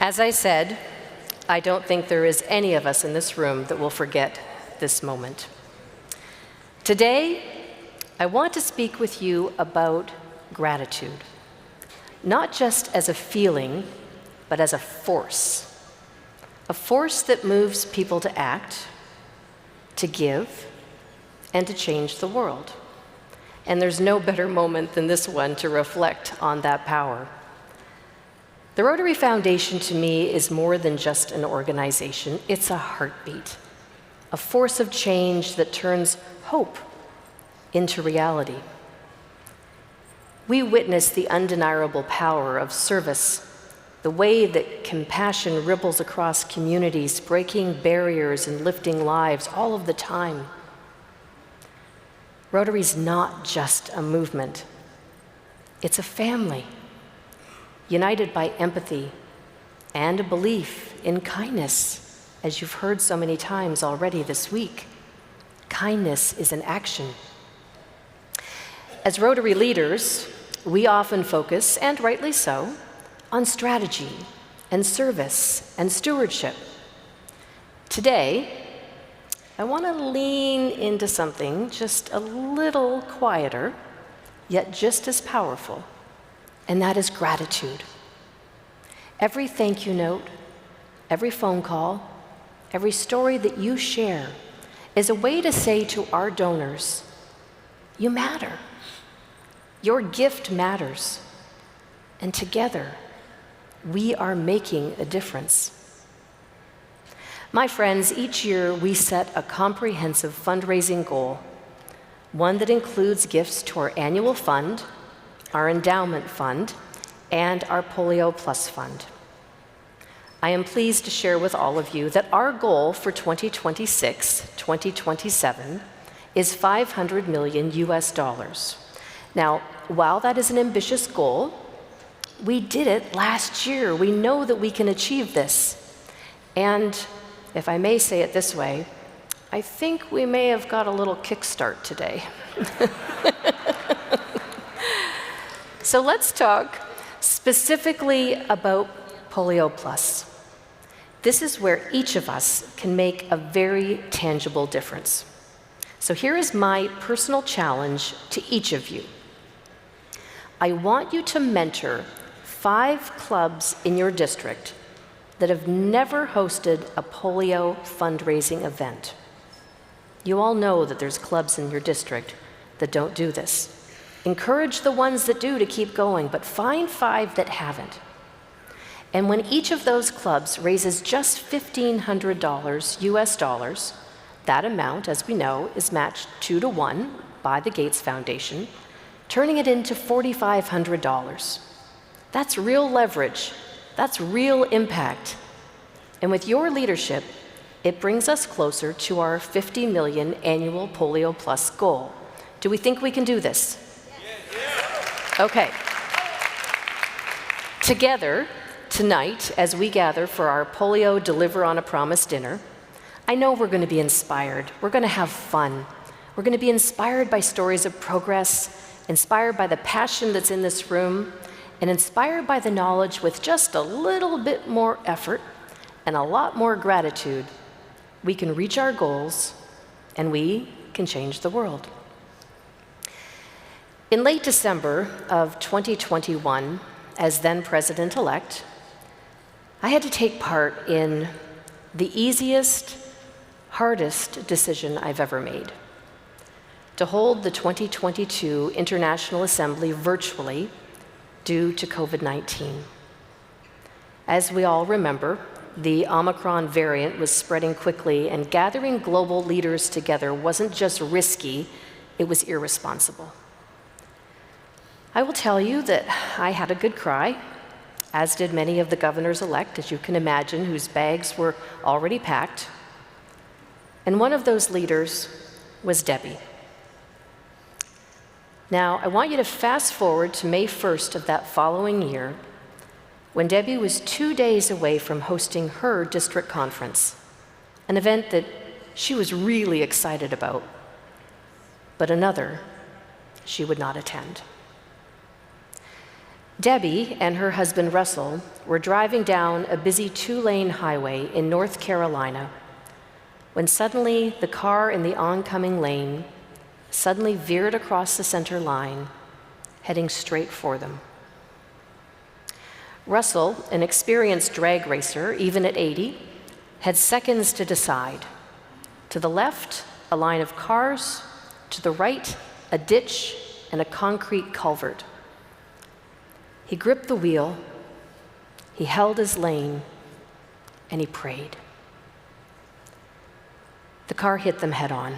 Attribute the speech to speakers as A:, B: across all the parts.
A: As I said, I don't think there is any of us in this room that will forget this moment. Today, I want to speak with you about gratitude, not just as a feeling, but as a force that moves people to act, to give, and to change the world. And there's no better moment than this one to reflect on that power. The Rotary Foundation, to me, is more than just an organization. It's a heartbeat, a force of change that turns hope into reality. We witness the undeniable power of service, the way that compassion ripples across communities, breaking barriers and lifting lives all of the time. Rotary's not just a movement. It's a family, united by empathy and a belief in kindness, as you've heard so many times already this week. Kindness is an action. As Rotary leaders, we often focus, and rightly so, on strategy and service and stewardship. Today, I want to lean into something just a little quieter, yet just as powerful, and that is gratitude. Every thank you note, every phone call, every story that you share is a way to say to our donors, you matter. Your gift matters. And together, we are making a difference. My friends, each year we set a comprehensive fundraising goal, one that includes gifts to our annual fund, our endowment fund, and our Polio Plus fund. I am pleased to share with all of you that our goal for 2026-2027 is $500 million US. Now, while that is an ambitious goal, we did it last year. We know that we can achieve this. And if I may say it this way, I think we may have got a little kickstart today. So let's talk specifically about Polio Plus. This is where each of us can make a very tangible difference. So here is my personal challenge to each of you. I want you to mentor 5 clubs in your district that have never hosted a polio fundraising event. You all know that there's clubs in your district that don't do this. Encourage the ones that do to keep going, but find 5 that haven't. And when each of those clubs raises just $1,500 US, that amount, as we know, is matched 2-to-1 by the Gates Foundation, turning it into $4,500. That's real leverage. That's real impact. And with your leadership, it brings us closer to our 50 million annual Polio Plus goal. Do we think we can do this? Okay. Together, tonight, as we gather for our Polio Deliver on a Promise dinner, I know we're going to be inspired. We're going to have fun. We're going to be inspired by stories of progress, inspired by the passion that's in this room, and inspired by the knowledge with just a little bit more effort and a lot more gratitude, we can reach our goals and we can change the world. In late December of 2021, as then President-elect, I had to take part in the easiest, hardest decision I've ever made: to hold the 2022 International Assembly virtually due to COVID-19. As we all remember, the Omicron variant was spreading quickly, and gathering global leaders together wasn't just risky, it was irresponsible. I will tell you that I had a good cry, as did many of the governors-elect, as you can imagine, whose bags were already packed. And one of those leaders was Debbie. Now, I want you to fast forward to May 1st of that following year, when Debbie was 2 days away from hosting her district conference, an event that she was really excited about, but another she would not attend. Debbie and her husband Russell were driving down a busy 2-lane highway in North Carolina when suddenly the car in the oncoming lane suddenly veered across the center line, heading straight for them. Russell, an experienced drag racer, even at 80, had seconds to decide. To the left, a line of cars; to the right, a ditch and a concrete culvert. He gripped the wheel, he held his lane, and he prayed. The car hit them head on.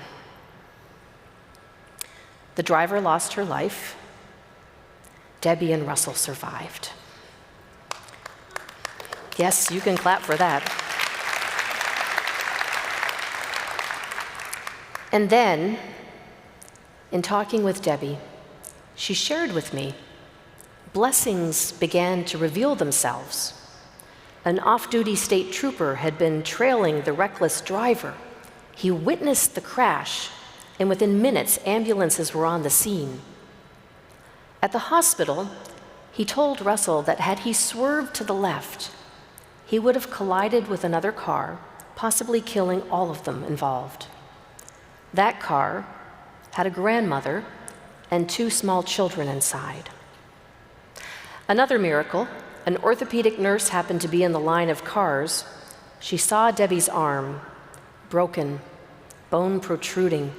A: The driver lost her life. Debbie and Russell survived. Yes, you can clap for that. And then, in talking with Debbie, she shared with me, blessings began to reveal themselves. An off-duty state trooper had been trailing the reckless driver. He witnessed the crash, and within minutes, ambulances were on the scene. At the hospital, he told Russell that had he swerved to the left, he would have collided with another car, possibly killing all of them involved. That car had a grandmother and 2 small children inside. Another miracle, an orthopedic nurse happened to be in the line of cars. She saw Debbie's arm, broken, bone protruding.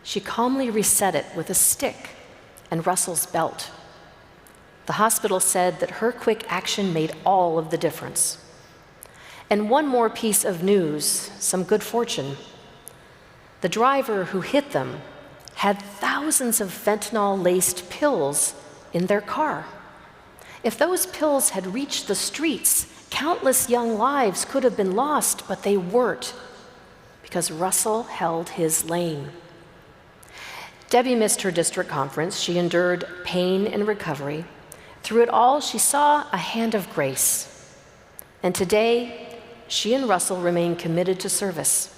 A: She calmly reset it with a stick and Russell's belt. The hospital said that her quick action made all of the difference. And one more piece of news, some good fortune. The driver who hit them had thousands of fentanyl-laced pills in their car. If those pills had reached the streets, countless young lives could have been lost, but they weren't, because Russell held his lane. Debbie missed her district conference. She endured pain and recovery. Through it all, she saw a hand of grace. And today, she and Russell remain committed to service.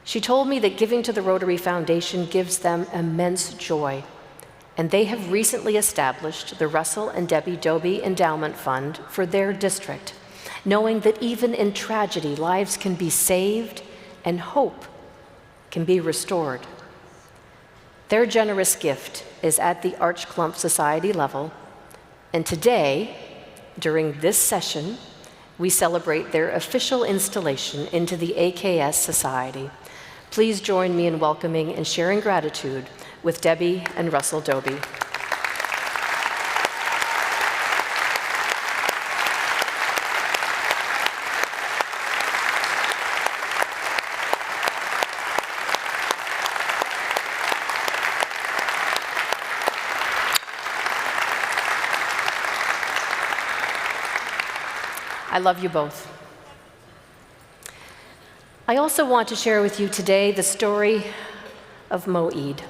A: She told me that giving to the Rotary Foundation gives them immense joy, and they have recently established the Russell and Debbie Dobie Endowment Fund for their district, knowing that even in tragedy, lives can be saved and hope can be restored. Their generous gift is at the Archclump Society level, and today, during this session, we celebrate their official installation into the AKS Society. Please join me in welcoming and sharing gratitude with Debbie and Russell Dobie. I love you both. I also want to share with you today the story of Mo Eid.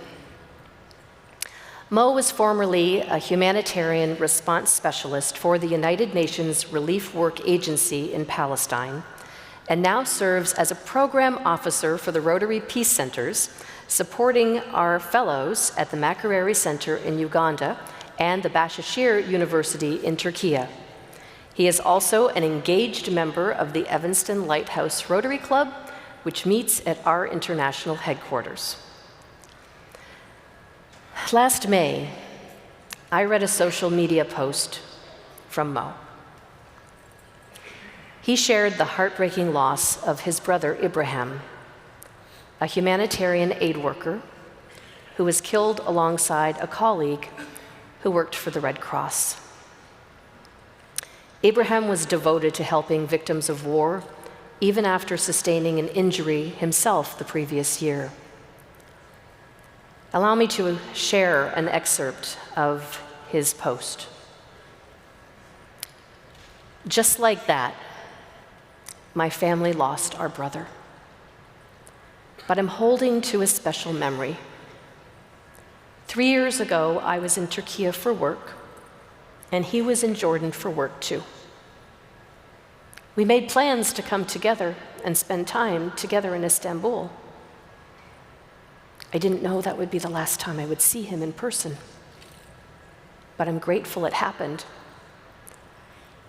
A: Mo was formerly a humanitarian response specialist for the United Nations Relief Work Agency in Palestine, and now serves as a program officer for the Rotary Peace Centers, supporting our fellows at the Makerere Center in Uganda and the Başakşehir University in Turkey. He is also an engaged member of the Evanston Lighthouse Rotary Club, which meets at our international headquarters. Last May, I read a social media post from Mo. He shared the heartbreaking loss of his brother Ibrahim, a humanitarian aid worker who was killed alongside a colleague who worked for the Red Cross. Abraham was devoted to helping victims of war, even after sustaining an injury himself the previous year. Allow me to share an excerpt of his post. Just like that, my family lost our brother. But I'm holding to a special memory. 3 years ago, I was in Turkey for work, and he was in Jordan for work too. We made plans to come together and spend time together in Istanbul. I didn't know that would be the last time I would see him in person. but I'm grateful it happened.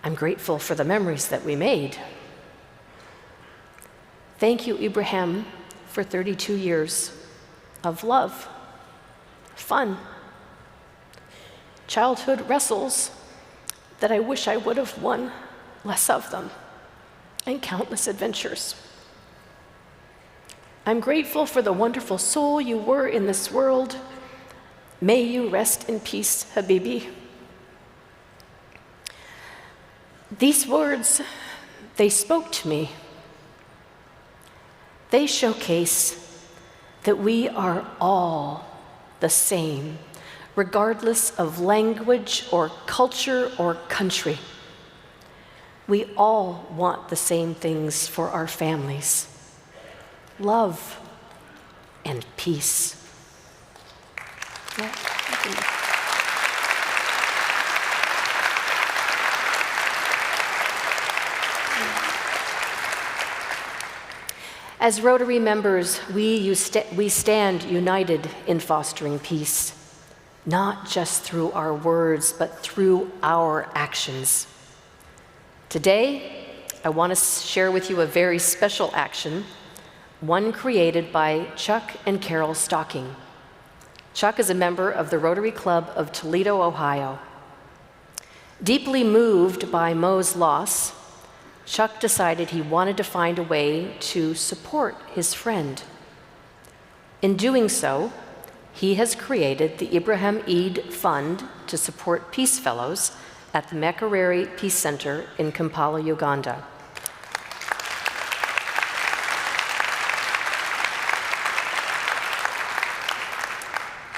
A: I'm grateful for the memories that we made. Thank you, Ibrahim, for 32 years of love, fun, childhood wrestles that I wish I would have won less of them, and countless adventures. I'm grateful for the wonderful soul you were in this world. May you rest in peace, Habibi. These words, they spoke to me. They showcase that we are all the same, regardless of language or culture or country. We all want the same things for our families: love and peace. Yeah. As Rotary members, we stand united in fostering peace, not just through our words, but through our actions. Today, I want to share with you a very special action, one created by Chuck and Carol Stocking. Chuck is a member of the Rotary Club of Toledo, Ohio. Deeply moved by Mo's loss, Chuck decided he wanted to find a way to support his friend. In doing so, he has created the Ibrahim Eid Fund to support Peace Fellows at the Makerere Peace Center in Kampala, Uganda.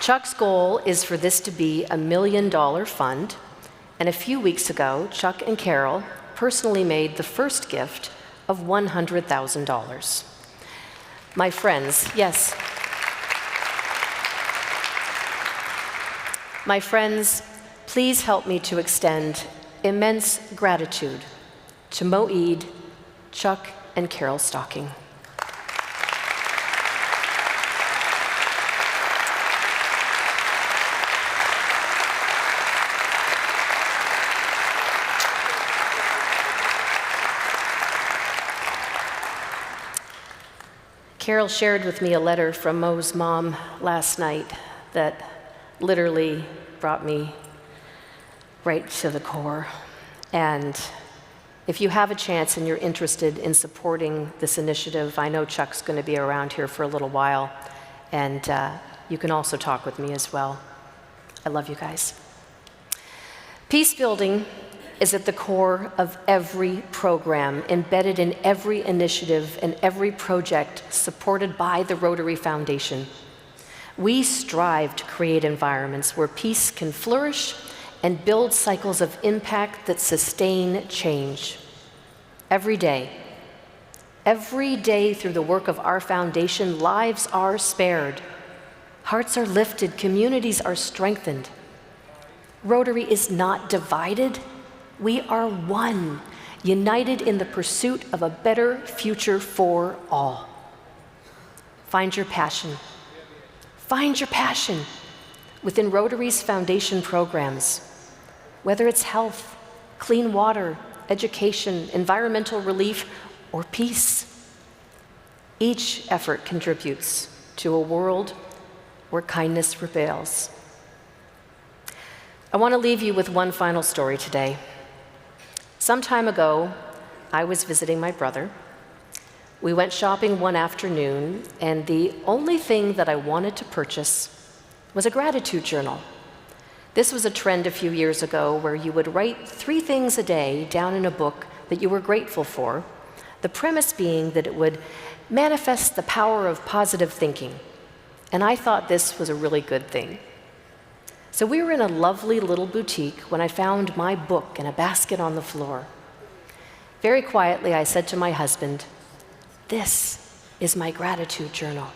A: Chuck's goal is for this to be $1 million fund, and a few weeks ago, Chuck and Carol personally made the first gift of $100,000. My friends, yes. My friends, please help me to extend immense gratitude to Mo Eid, Chuck, and Carol Stocking. Carol shared with me a letter from Mo's mom last night that literally brought me right to the core. And if you have a chance and you're interested in supporting this initiative, I know Chuck's going to be around here for a little while, and you can also talk with me as well. I love you guys. Peace building is at the core of every program, embedded in every initiative and every project supported by the Rotary Foundation. We strive to create environments where peace can flourish and build cycles of impact that sustain change. Every day through the work of our foundation, lives are spared, hearts are lifted, communities are strengthened. Rotary is not divided. We are one, united in the pursuit of a better future for all. Find your passion. Find your passion within Rotary's foundation programs, whether it's health, clean water, education, environmental relief, or peace. Each effort contributes to a world where kindness prevails. I want to leave you with one final story today. Some time ago, I was visiting my brother. We went shopping one afternoon, and the only thing that I wanted to purchase was a gratitude journal. This was a trend a few years ago where you would write 3 things a day down in a book that you were grateful for, the premise being that it would manifest the power of positive thinking. And I thought this was a really good thing. So we were in a lovely little boutique when I found my book in a basket on the floor. Very quietly, I said to my husband, "This is my gratitude journal."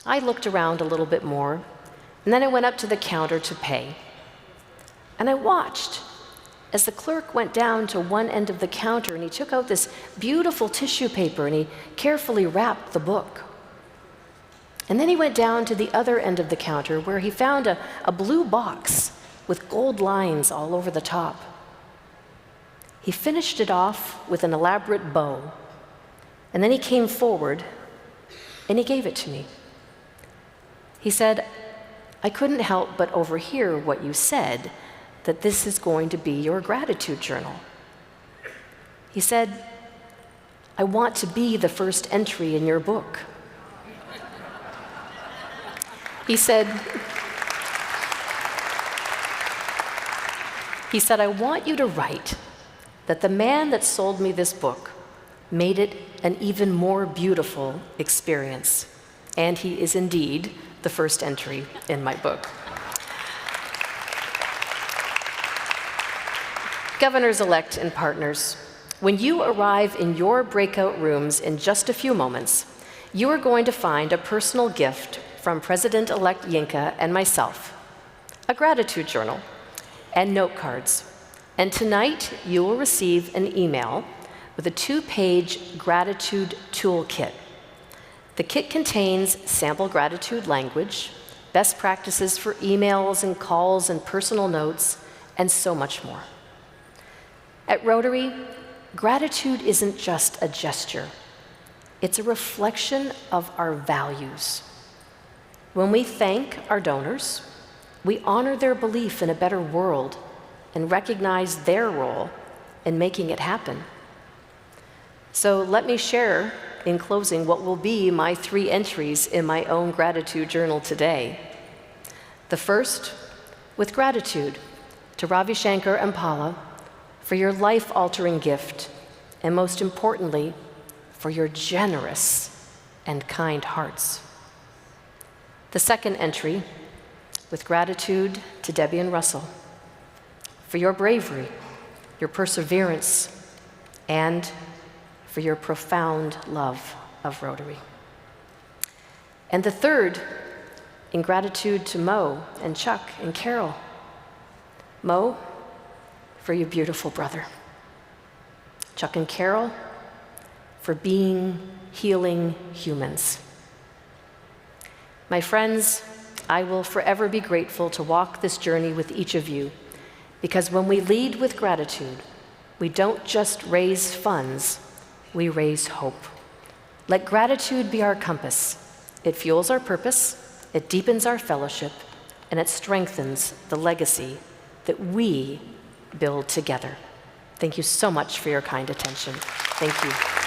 A: I looked around a little bit more, and then I went up to the counter to pay. And I watched as the clerk went down to one end of the counter, and he took out this beautiful tissue paper, and he carefully wrapped the book. And then he went down to the other end of the counter where he found a blue box with gold lines all over the top. He finished it off with an elaborate bow, and then he came forward and he gave it to me. He said, "I couldn't help but overhear what you said, that this is going to be your gratitude journal." He said, "I want to be the first entry in your book." He said, "I want you to write that the man that sold me this book made it an even more beautiful experience. And he is indeed the first entry in my book." Governors-elect and partners, when you arrive in your breakout rooms in just a few moments, you are going to find a personal gift from President-elect Yinka and myself, a gratitude journal, and note cards. And tonight, you will receive an email with a 2-page gratitude toolkit. The kit contains sample gratitude language, best practices for emails and calls and personal notes, and so much more. At Rotary, gratitude isn't just a gesture. It's a reflection of our values. When we thank our donors, we honor their belief in a better world and recognize their role in making it happen. So let me share, in closing, what will be my 3 entries in my own gratitude journal today. The first, with gratitude to Ravi Shankar and Paula for your life-altering gift, and most importantly, for your generous and kind hearts. The second entry, with gratitude to Debbie and Russell for your bravery, your perseverance, and for your profound love of Rotary. And the third, in gratitude to Mo and Chuck and Carol. Mo, for your beautiful brother. Chuck and Carol, for being healing humans. My friends, I will forever be grateful to walk this journey with each of you, because when we lead with gratitude, we don't just raise funds, we raise hope. Let gratitude be our compass. It fuels our purpose, it deepens our fellowship, and it strengthens the legacy that we build together. Thank you so much for your kind attention. Thank you.